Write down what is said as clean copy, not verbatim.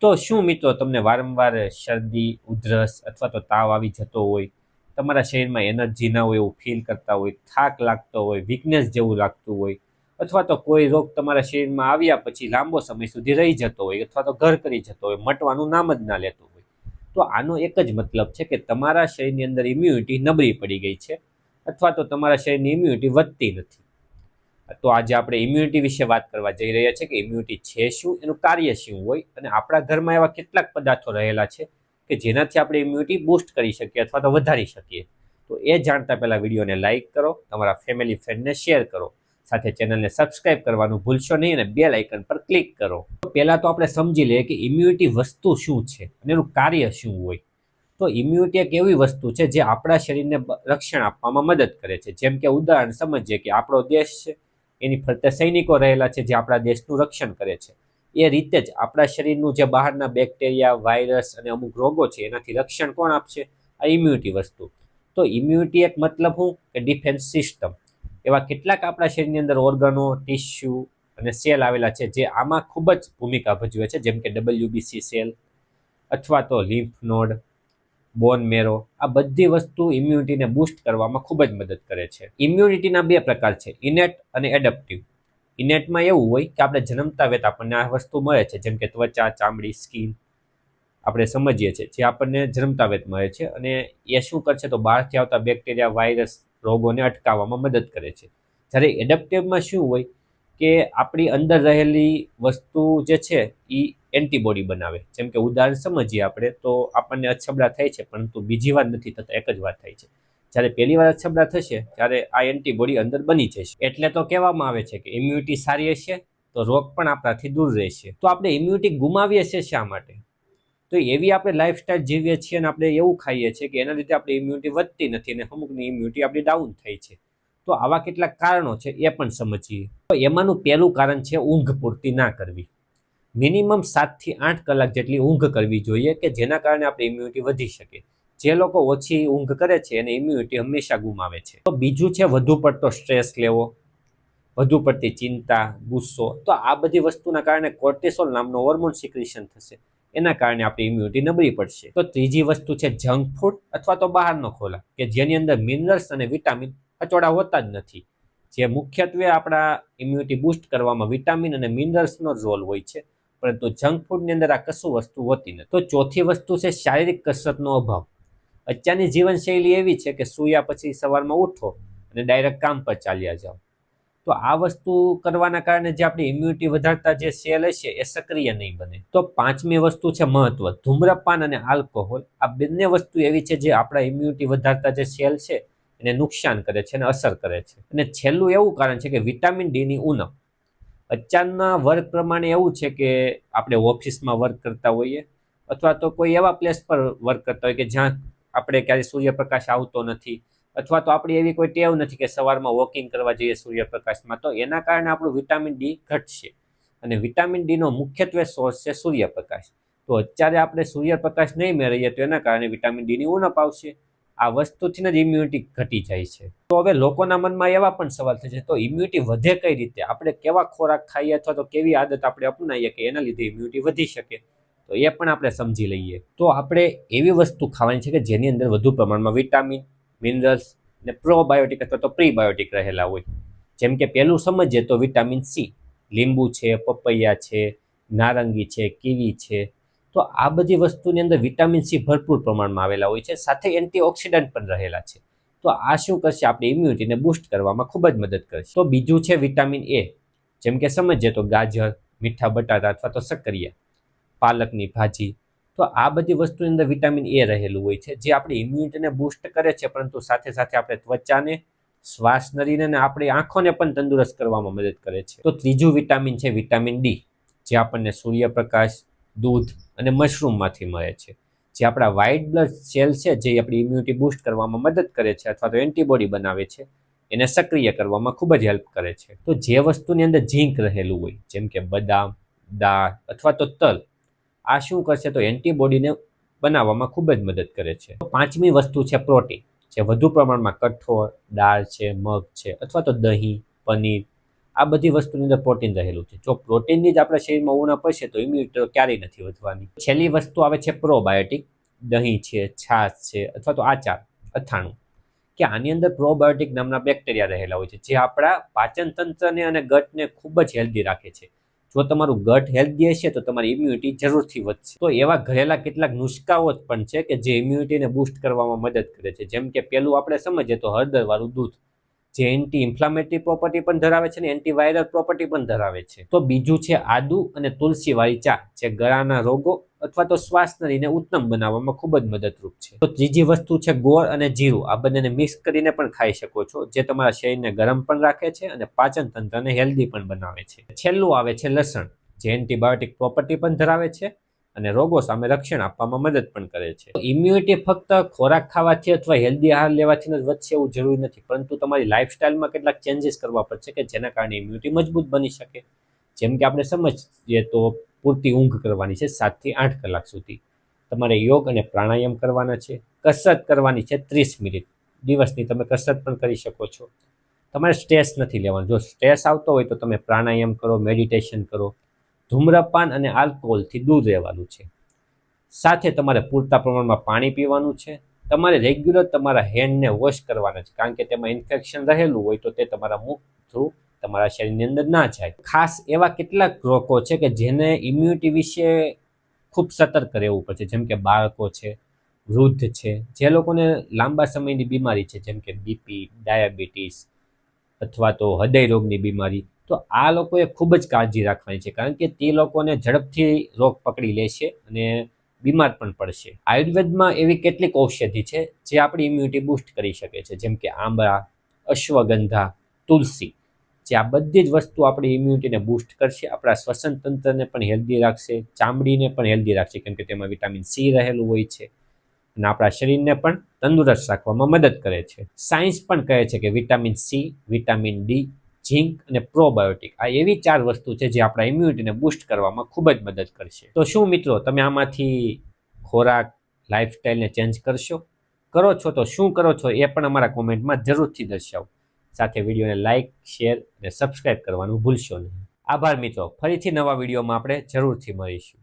તો શું મિત્રો તમને વારંવાર શરદી ઉધરસ અથવા તો તાવ આવી જતો હોય, તમારા શરીરમાં એનર્જી ના હોય એવું ફીલ કરતા હોય, થાક લાગતો હોય, વીકનેસ જેવું લાગતું હોય, અથવા તો કોઈ રોગ તમારા શરીરમાં આવ્યા પછી લાંબો સમય સુધી રહી જતો હોય અથવા તો ઘર કરી જતો હોય, મટવાનું નામ જ ના લેતું હોય, તો આનો એક જ મતલબ છે કે તમારા શરીરની અંદર ઇમ્યુનિટી નબળી પડી ગઈ છે અથવા તો તમારા શરીરની ઇમ્યુનિટી વધતી નથી. તો આજે આપણે ઇમ્યુનિટી વિશે વાત કરવા જઈ રહ્યા છીએ કે ઇમ્યુનિટી છે શું, એનું કાર્ય શું હોય અને આપણા ઘરમાં એવા કેટલાક પદાર્થો રહેલા છે કે જેનાથી આપણે ઇમ્યુનિટી બૂસ્ટ કરી શકીએ અથવા તો વધારી શકીએ. તો એ જાણતા પહેલા વિડીયોને લાઇક કરો, તમારા ફેમિલી ફ્રેન્ડને શેર કરો, સાથે ચેનલને સબસ્ક્રાઇબ કરવાનું ભૂલશો નહીં અને બેલ આઇકન પર ક્લિક કરો. પહેલા તો આપણે સમજી લઈએ કે ઇમ્યુનિટી વસ્તુ શું છે અને એનું કાર્ય શું હોય. તો ઇમ્યુનિટી એક એવી વસ્તુ છે જે આપણા શરીરને રક્ષણ આપવામાં મદદ કરે છે. જેમ કે ઉદાહરણ સમજીએ કે આપણો દેશ છે, એની ફરતે સૈનિકો રહેલા છે જે આપણા દેશનું રક્ષણ કરે છે. એ રીતે જ આપણા શરીરનું જે બહારના બેક્ટેરિયા, વાયરસ અને અમુક રોગો છે એનાથી રક્ષણ કોણ આપશે? આ ઇમ્યુનિટી વસ્તુ. તો ઇમ્યુનિટી એક મતલબ શું કે ડિફેન્સ સિસ્ટમ. એવા કેટલાક આપણા શરીરની અંદર ઓર્ગનો, ટિશ્યુ અને સેલ આવેલા છે જે આમાં ખૂબ જ ભૂમિકા ભજવે છે. જેમ કે WBC સેલ અથવા તો લિમ્ફ નોડ, બોન મેરો, આ બધી વસ્તુ ઇમ્યુનિટીને બૂસ્ટ કરવામાં ખૂબ જ મદદ કરે છે. ઇમ્યુનિટીના બે પ્રકાર છે, ઇનેટ અને એડપ્ટિવ. ઇનેટમાં એવું હોય કે આપણે જન્મતા વેત આપણને આ વસ્તુ મળે છે, જેમ કે ત્વચા, ચામડી, સ્કિન આપણે સમજીએ છીએ જે આપણને જન્મતા વેત મળે છે અને એ શું કરશે તો બહારથી આવતા બેક્ટેરિયા, વાયરસ, રોગોને અટકાવવામાં મદદ કરે છે. જ્યારે એડપ્ટિવમાં શું હોય કે આપણી અંદર રહેલી વસ્તુ જે છે એ એન્ટીબોડી બનાવે. જેમ કે ઉદાહરણ સમજીએ આપણે તો આપણને અછબડા થાય છે, પરંતુ બીજી વાર નથી થતા, એક જ વાર થાય છે. જ્યારે પહેલી વાર અછબડા થશે ત્યારે આ એન્ટીબોડી અંદર બની જશે. એટલે તો કહેવામાં આવે છે કે ઇમ્યુનિટી સારી હશે તો રોગ પણ આપણાથી દૂર રહેશે. તો આપણે ઇમ્યુનિટી ગુમાવીએ છીએ શા માટે? તો એવી આપણે લાઈફસ્ટાઈલ જીવીએ છીએ અને આપણે એવું ખાઈએ છીએ કે એના લીધે આપણી ઇમ્યુનિટી વધતી નથી અને અમુકની ઇમ્યુનિટી આપણી ડાઉન થાય છે. તો આવા કેટલાક કારણો છે એ પણ સમજીએ. તો એમાંનું પહેલું કારણ છે ઊંઘ પૂરતી ના કરવી. મિનિમમ 7 થી 8 કલાક જેટલી ઊંઘ કરવી જોઈએ કે જેના કારણે આપણી ઇમ્યુનિટી વધી શકે. જે લોકો ઓછી ઊંઘ કરે છે એને ઇમ્યુનિટી હંમેશા ગુમાવે છે. તો બીજું છે વધુ પડતો સ્ટ્રેસ લેવો, વધુ પડતી ચિંતા, ગુસ્સો. તો આ બધી વસ્તુના કારણે કોર્ટિસોલ નામનો હોર્મોન સિક્રેશન થશે, એના કારણે આપણી ઇમ્યુનિટી નબળી પડશે. તો ત્રીજી વસ્તુ છે જંક ફૂડ અથવા તો બહારનો ખોરાક કે જેની અંદર મિનરલ્સ અને વિટામિન અચોડા હોતા જ નથી. જે મુખ્યત્વે આપણા ઇમ્યુનિટી બૂસ્ટ કરવામાં વિટામિન અને મિનરલ્સનો જ રોલ હોય છે, પરંતુ જંક ફૂડની અંદર આ કશું વસ્તુ હોતી નથી. તો ચોથી વસ્તુ છે શારીરિક કસરતનો અભાવ. અત્યારની જીવનશૈલી એવી છે કે સૂયા પછી સવારમાં ઉઠો અને ડાયરેક્ટ કામ પર ચાલ્યા જાઓ. તો આ વસ્તુ કરવાના કારણે જે આપણી ઇમ્યુનિટી વધારતા જે સેલ હશે એ સક્રિય નહીં બને. તો પાંચમી વસ્તુ છે મહત્વ, ધૂમ્રપાન અને આલ્કોહોલ. આ બંને વસ્તુ એવી છે જે આપણા ઇમ્યુનિટી વધારતા જે સેલ છે એને નુકસાન કરે છે અને અસર કરે છે. અને છેલ્લું એવું કારણ છે કે વિટામિન ડી ની ઉણપ. અત્યારના વર્ક પ્રમાણે એવું છે કે આપણે ઓફિસમાં વર્ક કરતા હોઈએ અથવા તો કોઈ એવા પ્લેસ પર વર્ક કરતા હોય કે જ્યાં આપણે ક્યારેય સૂર્યપ્રકાશ આવતો નથી, અથવા તો આપણી એવી કોઈ ટેવ નથી કે સવારમાં વોકિંગ કરવા જઈએ સૂર્યપ્રકાશમાં, તો એના કારણે આપણું વિટામિન ડી ઘટશે. અને વિટામિન ડીનો મુખ્યત્વે સોર્સ છે સૂર્યપ્રકાશ. તો અત્યારે આપણે સૂર્યપ્રકાશ નહીં મેળવીએ તો એના કારણે વિટામિન ડીની ઉણપ આવશે. આ વસ્તુથી જ ઇમ્યુનિટી ઘટી જાય છે. તો હવે લોકોના મનમાં એવા પણ સવાલ થશે, તો ઇમ્યુનિટી વધે કઈ રીતે? આપણે કેવા ખોરાક ખાઈએ અથવા તો કેવી આદત આપણે અપનાવીએ કે એના લીધે ઇમ્યુનિટી વધી શકે? તો એ પણ આપણે સમજી લઈએ. તો આપણે એવી વસ્તુ ખાવાની છે કે જેની અંદર વધુ પ્રમાણમાં વિટામિન, મિનરલ્સ ને પ્રોબાયોટિક અથવા તો પ્રીબાયોટિક રહેલા હોય. જેમ કે પહેલું સમજીએ તો વિટામિન સી, લીંબુ છે, પપૈયા છે, નારંગી છે, કીવી છે. તો આ બધી વસ્તુની અંદર વિટામિન સી ભરપૂર પ્રમાણમાં આવેલા હોય છે, સાથે એન્ટીઓક્સિડન્ટ પણ રહેલા છે. તો આ શું કરશે? આપણી ઇમ્યુનિટીને બૂસ્ટ કરવામાં ખૂબ જ મદદ કરશે. તો બીજું છે વિટામિન એ. જેમ કે સમજીએ તો ગાજર, મીઠા બટાટા અથવા તો શક્કરિયા, પાલકની ભાજી. તો આ બધી વસ્તુની અંદર વિટામિન એ રહેલું હોય છે જે આપણી ઇમ્યુનિટીને બૂસ્ટ કરે છે, પરંતુ સાથે સાથે આપણે ત્વચાને, શ્વાસ નળીને અને આપણી આંખોને પણ તંદુરસ્ત કરવામાં મદદ કરે છે. તો ત્રીજું વિટામિન છે વિટામિન ડી, જે આપણને સૂર્યપ્રકાશ, દૂધ અને મશરૂમમાંથી મળે છે. જે આપણા વ્હાઇટ બ્લડ સેલ છે જે આપણી ઇમ્યુનિટી બૂસ્ટ કરવામાં મદદ કરે છે અથવા તો એન્ટીબોડી બનાવે છે, એને સક્રિય કરવામાં ખૂબ જ હેલ્પ કરે છે. તો જે વસ્તુની અંદર ઝીંક રહેલું હોય, જેમ કે બદામ, દાળ અથવા તો તલ, આ શું કરશે તો એન્ટીબોડીને બનાવવામાં ખૂબ જ મદદ કરે છે. તો પાંચમી વસ્તુ છે પ્રોટીન, જે વધુ પ્રમાણમાં કઠોળ, દાળ છે, મગ છે અથવા તો દહીં, પનીર, આ બધી વસ્તુની અંદર પ્રોટીન રહેલું છે. જો પ્રોટીનની જ આપણા શરીરમાં ઉણપ હશે તો ઇમ્યુનિટી ક્યારેય નથી વધવાની. છેલ્લી વસ્તુ આવે છે પ્રોબાયોટિક. દહીં છે, છાશ છે, અથવા તો આચાર, અથાણું, કે આની અંદર પ્રોબાયોટિક નામના બેક્ટેરિયા રહેલા હોય છે, જે આપણા પાચન તંત્રને અને ગટને ખૂબ જ હેલ્ધી રાખે છે. જો તમારું ગટ હેલ્ધી હશે તો તમારી ઇમ્યુનિટી જરૂરથી વધશે. તો એવા ઘરેલા કેટલાક નુસ્ખાઓ જ પણ છે કે જે ઇમ્યુનિટીને બૂસ્ટ કરવામાં મદદ કરે છે. જેમ કે પેલું આપણે સમજીએ તો હળદરવાળું દૂધ, જે એન્ટી ઇન્ફ્લામેટરી પ્રોપર્ટી પણ ધરાવે છે અને એન્ટીવાયરલ પ્રોપર્ટી પણ ધરાવે છે. તો બીજું છે આદુ અને તુલસીવાળી ચા, જે ગળાના રોગો અથવા તો શ્વાસ નળીને ઉત્તમ બનાવવામાં ખૂબ જ મદદરૂપ છે. તો ત્રીજી વસ્તુ છે ગોળ અને જીરું. આ બંનેને મિક્સ કરીને પણ ખાઈ શકો છો, જે તમારા શરીરને ગરમ પણ રાખે છે અને પાચન તંત્રને હેલ્ધી પણ બનાવે છે. છેલ્લું આવે છે લસણ, જે એન્ટીબાયોટિક પ્રોપર્ટી પણ ધરાવે છે અને રોગો સામે રક્ષણ આપવામાં મદદ પણ કરે છે. ઇમ્યુનિટી ફક્ત ખોરાક ખાવાથી અથવા હેલ્ધી આહાર લેવાથી જ વધશે એવું જરૂરી નથી, પરંતુ તમારી લાઈફસ્ટાઈલમાં કેટલાક ચેન્જીસ કરવા પડશે કે જેના કારણે ઇમ્યુનિટી મજબૂત બની શકે. જેમ કે આપણે સમજીએ તો પૂરતી ઊંઘ કરવાની છે 7 થી 8 કલાક સુધી. તમારે યોગ અને પ્રાણાયામ કરવાના છે. કસરત કરવાની છે 30 મિનિટ. દિવસની તમે કસરત પણ કરી શકો છો. તમારે સ્ટ્રેસ નથી લેવાનું. જો સ્ટ્રેસ આવતો હોય તો તમે પ્રાણાયામ કરો, મેડિટેશન કરો. ધૂમ્રપાન અને આલ્કોહોલથી દૂર રહેવાનું છે. સાથે તમારે પૂરતા પ્રમાણમાં પાણી પીવાનું છે. તમારે રેગ્યુલર તમારા હેન્ડને વોશ કરવાના છે, કારણ કે તેમાં ઇન્ફેક્શન રહેલું હોય તો તે તમારા મુખ થ્રુ તમારા શરીરની અંદર ના જાય. ખાસ એવા કેટલાક લોકો છે કે જેને ઇમ્યુનિટી વિશે ખૂબ સતર્ક રહેવું પડશે, જેમ કે બાળકો છે, વૃદ્ધ છે, જે લોકોને લાંબા સમયની બીમારી છે, જેમ કે બીપી, ડાયાબિટીસ અથવા તો હૃદય રોગની બીમારી. તો આ લોકોએ ખૂબ જ કાળજી રાખવાની છે, કારણ કે તે લોકોને ઝડપથી રોગ પકડી લેશે અને બીમાર પણ પડશે. આયુર્વેદમાં એવી કેટલીક ઔષધિ છે જે આપણી ઇમ્યુનિટી બૂસ્ટ કરી શકે છે, જેમ કે આંબા, અશ્વગંધા, તુલસી, જે આ બધી જ વસ્તુ આપણી ઇમ્યુનિટીને બૂસ્ટ કરશે, આપણા શ્વસન તંત્રને પણ હેલ્ધી રાખશે, ચામડીને પણ હેલ્ધી રાખશે, કેમ કે તેમાં વિટામિન સી રહેલું હોય છે અને આપણા શરીરને પણ તંદુરસ્ત રાખવામાં મદદ કરે છે. સાયન્સ પણ કહે છે કે વિટામિન સી, વિટામિન ડી, ઝીંક અને પ્રોબાયોટિક આ એવી 4 વસ્તુ છે જે આપણા ઇમ્યુનિટીને બૂસ્ટ કરવામાં ખૂબ જ મદદ કરશે. તો શું મિત્રો તમે આમાંથી ખોરાક, લાઈફસ્ટાઈલને ચેન્જ કરશો? કરો છો તો શું કરો છો એ પણ અમારા કોમેન્ટમાં જરૂરથી દર્શાવો. સાથે વિડીયોને લાઇક, શેર અને સબસ્ક્રાઇબ કરવાનું ભૂલશો નહીં. આભાર મિત્રો. ફરીથી નવા વિડીયોમાં આપણે જરૂરથી મળીશું.